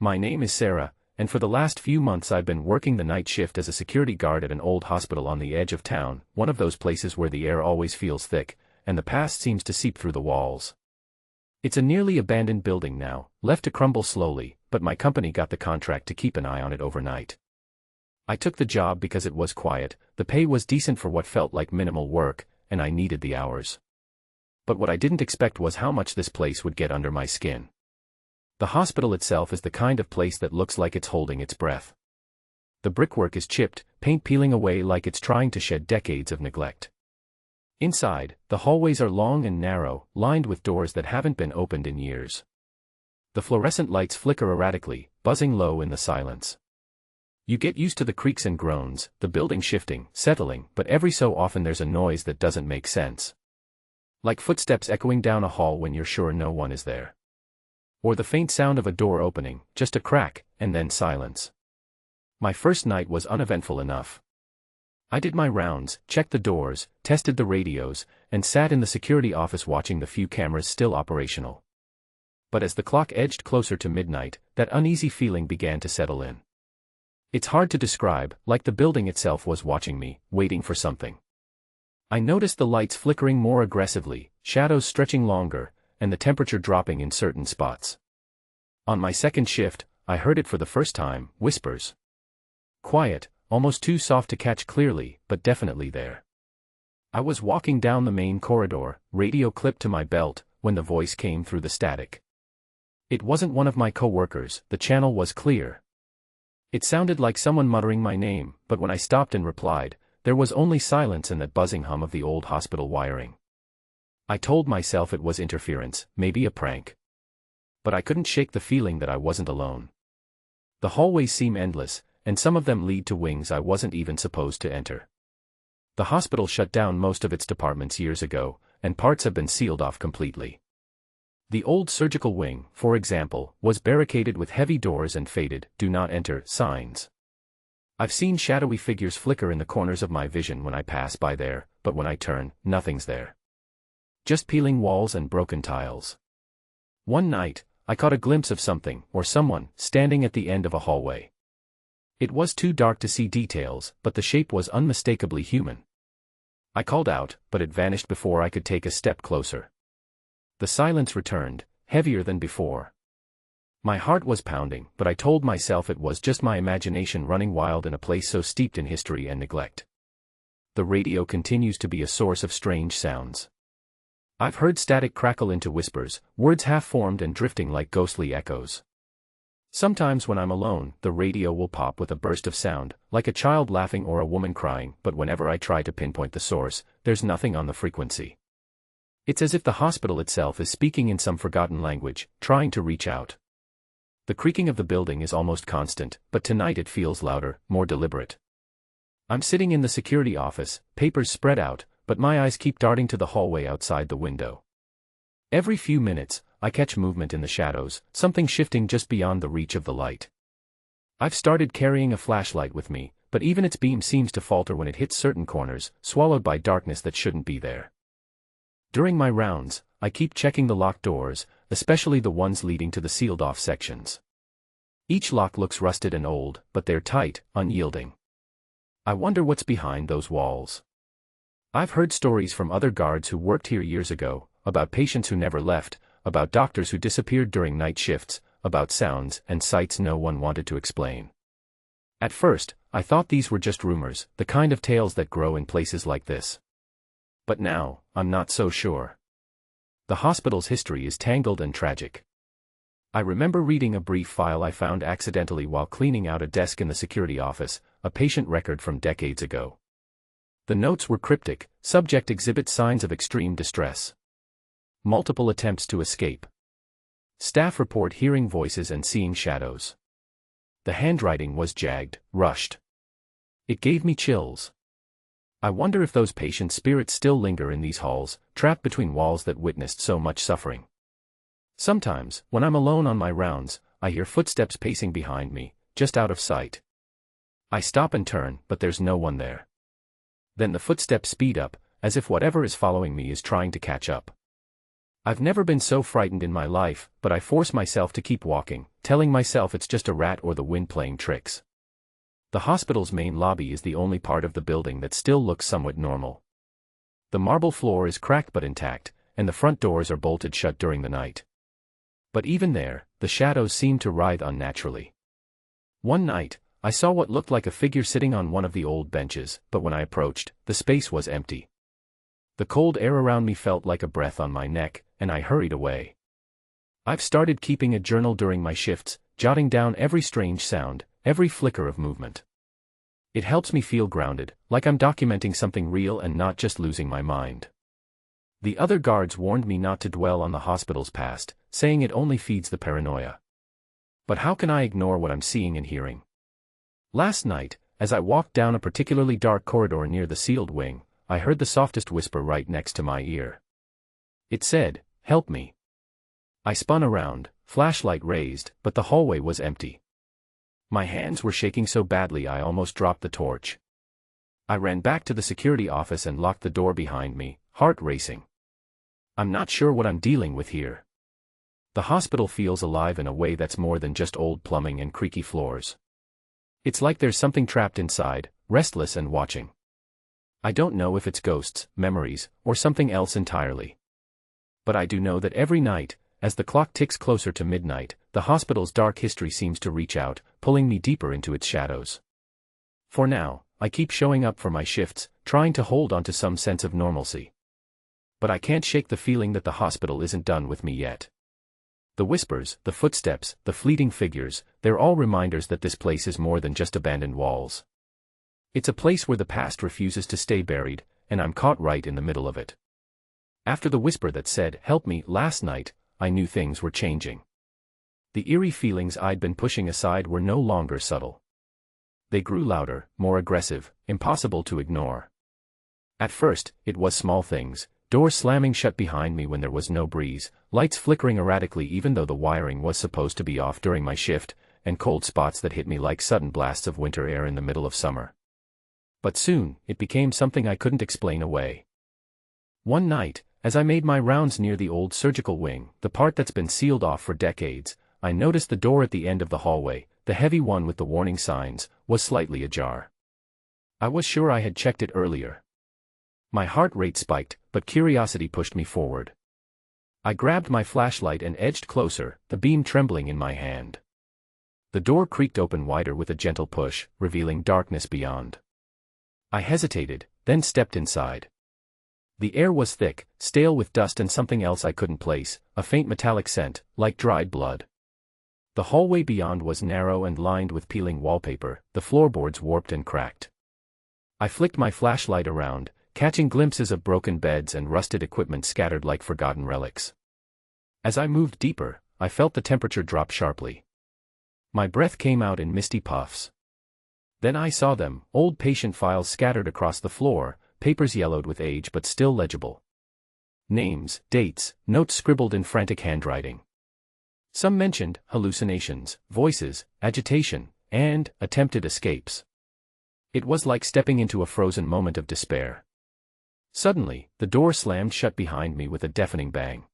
My name is Sarah, and for the last few months I've been working the night shift as a security guard at an old hospital on the edge of town, one of those places where the air always feels thick, and the past seems to seep through the walls. It's a nearly abandoned building now, left to crumble slowly, but my company got the contract to keep an eye on it overnight. I took the job because it was quiet, the pay was decent for what felt like minimal work, and I needed the hours. But what I didn't expect was how much this place would get under my skin. The hospital itself is the kind of place that looks like it's holding its breath. The brickwork is chipped, paint peeling away like it's trying to shed decades of neglect. Inside, the hallways are long and narrow, lined with doors that haven't been opened in years. The fluorescent lights flicker erratically, buzzing low in the silence. You get used to the creaks and groans, the building shifting, settling, but every so often there's a noise that doesn't make sense. Like footsteps echoing down a hall when you're sure no one is there. Or the faint sound of a door opening, just a crack, and then silence. My first night was uneventful enough. I did my rounds, checked the doors, tested the radios, and sat in the security office watching the few cameras still operational. But as the clock edged closer to midnight, that uneasy feeling began to settle in. It's hard to describe, like the building itself was watching me, waiting for something. I noticed the lights flickering more aggressively, shadows stretching longer, and the temperature dropping in certain spots. On my second shift, I heard it for the first time, whispers. Quiet, almost too soft to catch clearly, but definitely there. I was walking down the main corridor, radio clipped to my belt, when the voice came through the static. It wasn't one of my co-workers, the channel was clear. It sounded like someone muttering my name, but when I stopped and replied, there was only silence and that buzzing hum of the old hospital wiring. I told myself it was interference, maybe a prank. But I couldn't shake the feeling that I wasn't alone. The hallways seem endless, and some of them lead to wings I wasn't even supposed to enter. The hospital shut down most of its departments years ago, and parts have been sealed off completely. The old surgical wing, for example, was barricaded with heavy doors and faded, "Do not enter" signs. I've seen shadowy figures flicker in the corners of my vision when I pass by there, but when I turn, nothing's there. Just peeling walls and broken tiles. One night, I caught a glimpse of something, or someone, standing at the end of a hallway. It was too dark to see details, but the shape was unmistakably human. I called out, but it vanished before I could take a step closer. The silence returned, heavier than before. My heart was pounding, but I told myself it was just my imagination running wild in a place so steeped in history and neglect. The radio continues to be a source of strange sounds. I've heard static crackle into whispers, words half-formed and drifting like ghostly echoes. Sometimes when I'm alone, the radio will pop with a burst of sound, like a child laughing or a woman crying, but whenever I try to pinpoint the source, there's nothing on the frequency. It's as if the hospital itself is speaking in some forgotten language, trying to reach out. The creaking of the building is almost constant, but tonight it feels louder, more deliberate. I'm sitting in the security office, papers spread out, but my eyes keep darting to the hallway outside the window. Every few minutes, I catch movement in the shadows, something shifting just beyond the reach of the light. I've started carrying a flashlight with me, but even its beam seems to falter when it hits certain corners, swallowed by darkness that shouldn't be there. During my rounds, I keep checking the locked doors, especially the ones leading to the sealed-off sections. Each lock looks rusted and old, but they're tight, unyielding. I wonder what's behind those walls. I've heard stories from other guards who worked here years ago, about patients who never left, about doctors who disappeared during night shifts, about sounds and sights no one wanted to explain. At first, I thought these were just rumors, the kind of tales that grow in places like this. But now, I'm not so sure. The hospital's history is tangled and tragic. I remember reading a brief file I found accidentally while cleaning out a desk in the security office, a patient record from decades ago. The notes were cryptic, subject exhibits signs of extreme distress. Multiple attempts to escape. Staff report hearing voices and seeing shadows. The handwriting was jagged, rushed. It gave me chills. I wonder if those patients' spirits still linger in these halls, trapped between walls that witnessed so much suffering. Sometimes, when I'm alone on my rounds, I hear footsteps pacing behind me, just out of sight. I stop and turn, but there's no one there. Then the footsteps speed up, as if whatever is following me is trying to catch up. I've never been so frightened in my life, but I force myself to keep walking, telling myself it's just a rat or the wind playing tricks. The hospital's main lobby is the only part of the building that still looks somewhat normal. The marble floor is cracked but intact, and the front doors are bolted shut during the night. But even there, the shadows seem to writhe unnaturally. One night, I saw what looked like a figure sitting on one of the old benches, but when I approached, the space was empty. The cold air around me felt like a breath on my neck, and I hurried away. I've started keeping a journal during my shifts, jotting down every strange sound, every flicker of movement. It helps me feel grounded, like I'm documenting something real and not just losing my mind. The other guards warned me not to dwell on the hospital's past, saying it only feeds the paranoia. But how can I ignore what I'm seeing and hearing? Last night, as I walked down a particularly dark corridor near the sealed wing, I heard the softest whisper right next to my ear. It said, "Help me." I spun around, flashlight raised, but the hallway was empty. My hands were shaking so badly I almost dropped the torch. I ran back to the security office and locked the door behind me, heart racing. I'm not sure what I'm dealing with here. The hospital feels alive in a way that's more than just old plumbing and creaky floors. It's like there's something trapped inside, restless and watching. I don't know if it's ghosts, memories, or something else entirely. But I do know that every night, as the clock ticks closer to midnight, the hospital's dark history seems to reach out, pulling me deeper into its shadows. For now, I keep showing up for my shifts, trying to hold on to some sense of normalcy. But I can't shake the feeling that the hospital isn't done with me yet. The whispers, the footsteps, the fleeting figures, they're all reminders that this place is more than just abandoned walls. It's a place where the past refuses to stay buried, and I'm caught right in the middle of it. After the whisper that said, "Help me," last night, I knew things were changing. The eerie feelings I'd been pushing aside were no longer subtle. They grew louder, more aggressive, impossible to ignore. At first, it was small things, doors slamming shut behind me when there was no breeze, lights flickering erratically even though the wiring was supposed to be off during my shift, and cold spots that hit me like sudden blasts of winter air in the middle of summer. But soon, it became something I couldn't explain away. One night, as I made my rounds near the old surgical wing, the part that's been sealed off for decades, I noticed the door at the end of the hallway, the heavy one with the warning signs, was slightly ajar. I was sure I had checked it earlier. My heart rate spiked, but curiosity pushed me forward. I grabbed my flashlight and edged closer, the beam trembling in my hand. The door creaked open wider with a gentle push, revealing darkness beyond. I hesitated, then stepped inside. The air was thick, stale with dust and something else I couldn't place, a faint metallic scent, like dried blood. The hallway beyond was narrow and lined with peeling wallpaper, the floorboards warped and cracked. I flicked my flashlight around, catching glimpses of broken beds and rusted equipment scattered like forgotten relics. As I moved deeper, I felt the temperature drop sharply. My breath came out in misty puffs. Then I saw them, old patient files scattered across the floor, papers yellowed with age but still legible. Names, dates, notes scribbled in frantic handwriting. Some mentioned hallucinations, voices, agitation, and attempted escapes. It was like stepping into a frozen moment of despair. Suddenly, the door slammed shut behind me with a deafening bang.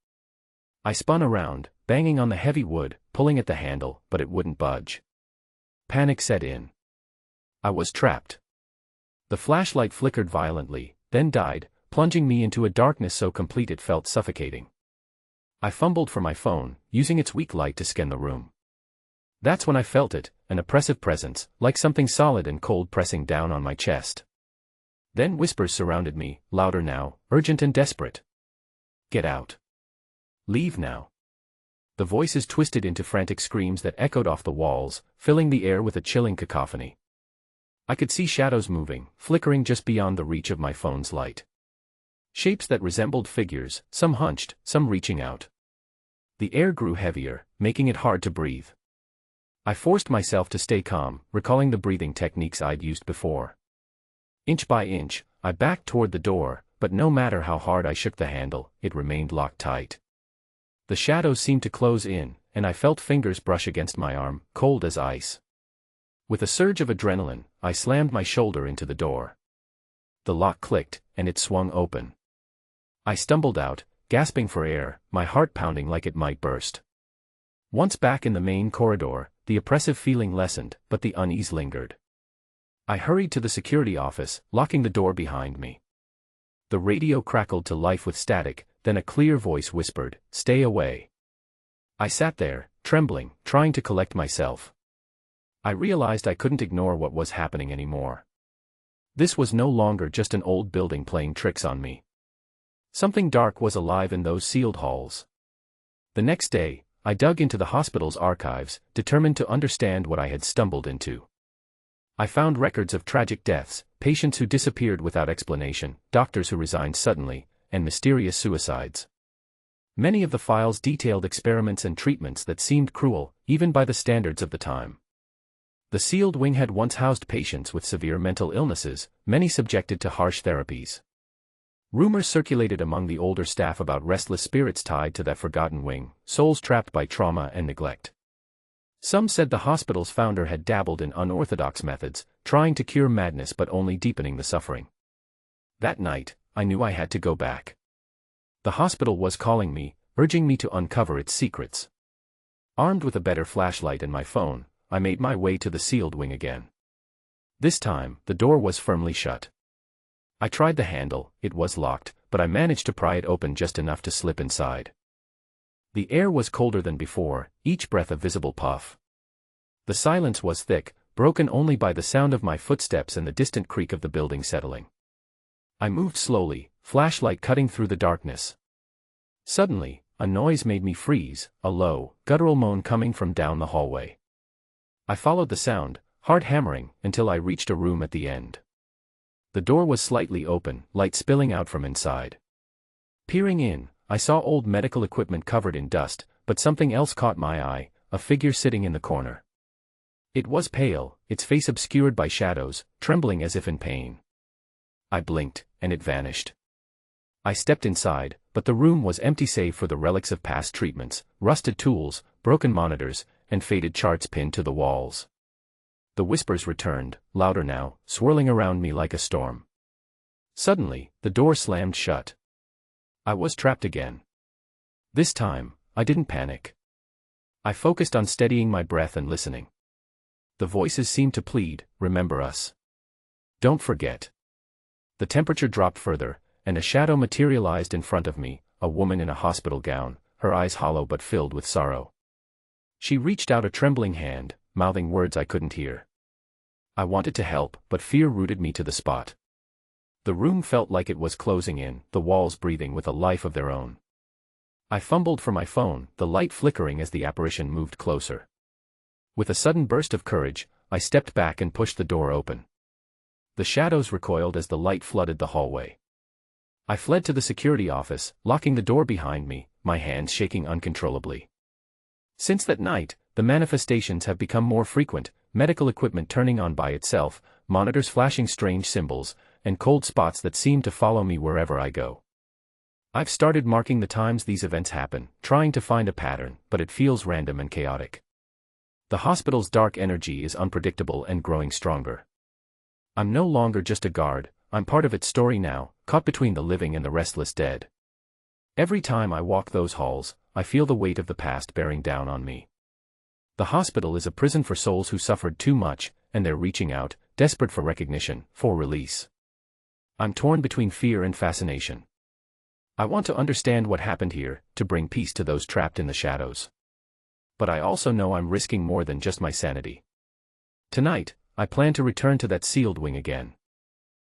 I spun around, banging on the heavy wood, pulling at the handle, but it wouldn't budge. Panic set in. I was trapped. The flashlight flickered violently, then died, plunging me into a darkness so complete it felt suffocating. I fumbled for my phone, using its weak light to scan the room. That's when I felt it, an oppressive presence, like something solid and cold pressing down on my chest. Then whispers surrounded me, louder now, urgent and desperate. "Get out. Leave now." The voices twisted into frantic screams that echoed off the walls, filling the air with a chilling cacophony. I could see shadows moving, flickering just beyond the reach of my phone's light. Shapes that resembled figures, some hunched, some reaching out. The air grew heavier, making it hard to breathe. I forced myself to stay calm, recalling the breathing techniques I'd used before. Inch by inch, I backed toward the door, but no matter how hard I shook the handle, it remained locked tight. The shadows seemed to close in, and I felt fingers brush against my arm, cold as ice. With a surge of adrenaline, I slammed my shoulder into the door. The lock clicked, and it swung open. I stumbled out, gasping for air, my heart pounding like it might burst. Once back in the main corridor, the oppressive feeling lessened, but the unease lingered. I hurried to the security office, locking the door behind me. The radio crackled to life with static, then a clear voice whispered, "Stay away." I sat there, trembling, trying to collect myself. I realized I couldn't ignore what was happening anymore. This was no longer just an old building playing tricks on me. Something dark was alive in those sealed halls. The next day, I dug into the hospital's archives, determined to understand what I had stumbled into. I found records of tragic deaths, patients who disappeared without explanation, doctors who resigned suddenly, and mysterious suicides. Many of the files detailed experiments and treatments that seemed cruel, even by the standards of the time. The sealed wing had once housed patients with severe mental illnesses, many subjected to harsh therapies. Rumors circulated among the older staff about restless spirits tied to that forgotten wing, souls trapped by trauma and neglect. Some said the hospital's founder had dabbled in unorthodox methods, trying to cure madness but only deepening the suffering. That night, I knew I had to go back. The hospital was calling me, urging me to uncover its secrets. Armed with a better flashlight and my phone, I made my way to the sealed wing again. This time, the door was firmly shut. I tried the handle, it was locked, but I managed to pry it open just enough to slip inside. The air was colder than before, each breath a visible puff. The silence was thick, broken only by the sound of my footsteps and the distant creak of the building settling. I moved slowly, flashlight cutting through the darkness. Suddenly, a noise made me freeze, a low, guttural moan coming from down the hallway. I followed the sound, hard hammering, until I reached a room at the end. The door was slightly open, light spilling out from inside. Peering in, I saw old medical equipment covered in dust, but something else caught my eye, a figure sitting in the corner. It was pale, its face obscured by shadows, trembling as if in pain. I blinked, and it vanished. I stepped inside, but the room was empty save for the relics of past treatments, rusted tools, broken monitors, and faded charts pinned to the walls. The whispers returned, louder now, swirling around me like a storm. Suddenly, the door slammed shut. I was trapped again. This time, I didn't panic. I focused on steadying my breath and listening. The voices seemed to plead, "Remember us. Don't forget." The temperature dropped further, and a shadow materialized in front of me, a woman in a hospital gown, her eyes hollow but filled with sorrow. She reached out a trembling hand, mouthing words I couldn't hear. I wanted to help, but fear rooted me to the spot. The room felt like it was closing in, the walls breathing with a life of their own. I fumbled for my phone, the light flickering as the apparition moved closer. With a sudden burst of courage, I stepped back and pushed the door open. The shadows recoiled as the light flooded the hallway. I fled to the security office, locking the door behind me, my hands shaking uncontrollably. Since that night, the manifestations have become more frequent, medical equipment turning on by itself, monitors flashing strange symbols, and cold spots that seem to follow me wherever I go. I've started marking the times these events happen, trying to find a pattern, but it feels random and chaotic. The hospital's dark energy is unpredictable and growing stronger. I'm no longer just a guard, I'm part of its story now, caught between the living and the restless dead. Every time I walk those halls, I feel the weight of the past bearing down on me. The hospital is a prison for souls who suffered too much, and they're reaching out, desperate for recognition, for release. I'm torn between fear and fascination. I want to understand what happened here, to bring peace to those trapped in the shadows. But I also know I'm risking more than just my sanity. Tonight, I plan to return to that sealed wing again.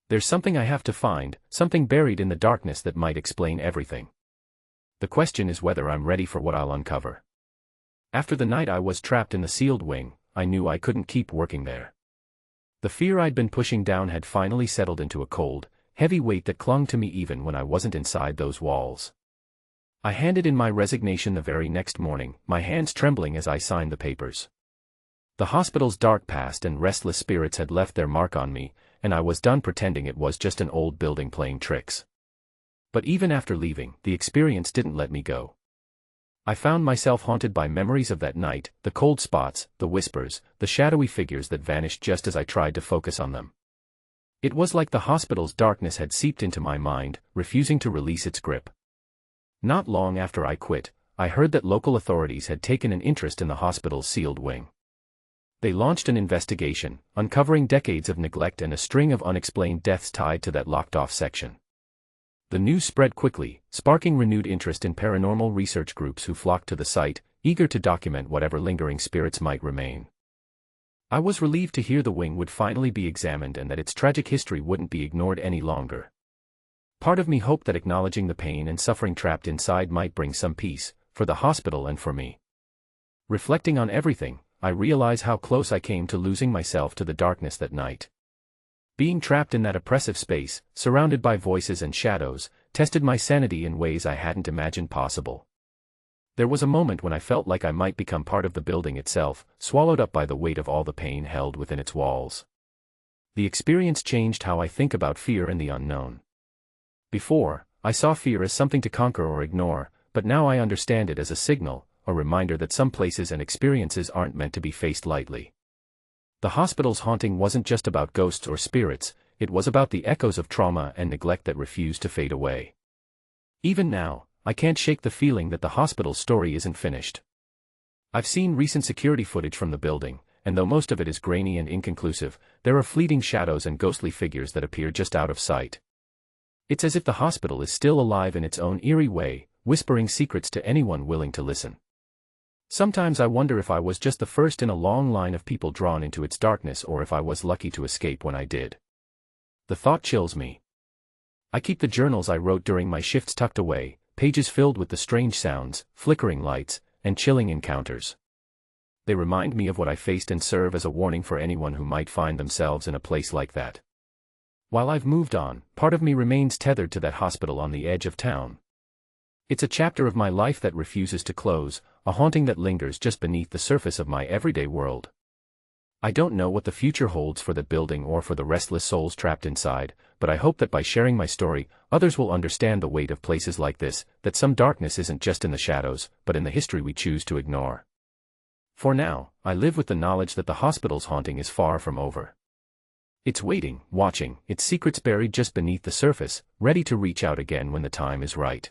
There's something I have to find, something buried in the darkness that might explain everything. The question is whether I'm ready for what I'll uncover. After the night I was trapped in the sealed wing, I knew I couldn't keep working there. The fear I'd been pushing down had finally settled into a cold, heavy weight that clung to me even when I wasn't inside those walls. I handed in my resignation the very next morning, my hands trembling as I signed the papers. The hospital's dark past and restless spirits had left their mark on me, and I was done pretending it was just an old building playing tricks. But even after leaving, the experience didn't let me go. I found myself haunted by memories of that night, the cold spots, the whispers, the shadowy figures that vanished just as I tried to focus on them. It was like the hospital's darkness had seeped into my mind, refusing to release its grip. Not long after I quit, I heard that local authorities had taken an interest in the hospital's sealed wing. They launched an investigation, uncovering decades of neglect and a string of unexplained deaths tied to that locked-off section. The news spread quickly, sparking renewed interest in paranormal research groups who flocked to the site, eager to document whatever lingering spirits might remain. I was relieved to hear the wing would finally be examined and that its tragic history wouldn't be ignored any longer. Part of me hoped that acknowledging the pain and suffering trapped inside might bring some peace, for the hospital and for me. Reflecting on everything, I realize how close I came to losing myself to the darkness that night. Being trapped in that oppressive space, surrounded by voices and shadows, tested my sanity in ways I hadn't imagined possible. There was a moment when I felt like I might become part of the building itself, swallowed up by the weight of all the pain held within its walls. The experience changed how I think about fear and the unknown. Before, I saw fear as something to conquer or ignore, but now I understand it as a signal, a reminder that some places and experiences aren't meant to be faced lightly. The hospital's haunting wasn't just about ghosts or spirits, it was about the echoes of trauma and neglect that refused to fade away. Even now, I can't shake the feeling that the hospital's story isn't finished. I've seen recent security footage from the building, and though most of it is grainy and inconclusive, there are fleeting shadows and ghostly figures that appear just out of sight. It's as if the hospital is still alive in its own eerie way, whispering secrets to anyone willing to listen. Sometimes I wonder if I was just the first in a long line of people drawn into its darkness or if I was lucky to escape when I did. The thought chills me. I keep the journals I wrote during my shifts tucked away, pages filled with the strange sounds, flickering lights, and chilling encounters. They remind me of what I faced and serve as a warning for anyone who might find themselves in a place like that. While I've moved on, part of me remains tethered to that hospital on the edge of town. It's a chapter of my life that refuses to close, a haunting that lingers just beneath the surface of my everyday world. I don't know what the future holds for that building or for the restless souls trapped inside, but I hope that by sharing my story, others will understand the weight of places like this, that some darkness isn't just in the shadows, but in the history we choose to ignore. For now, I live with the knowledge that the hospital's haunting is far from over. It's waiting, watching, its secrets buried just beneath the surface, ready to reach out again when the time is right.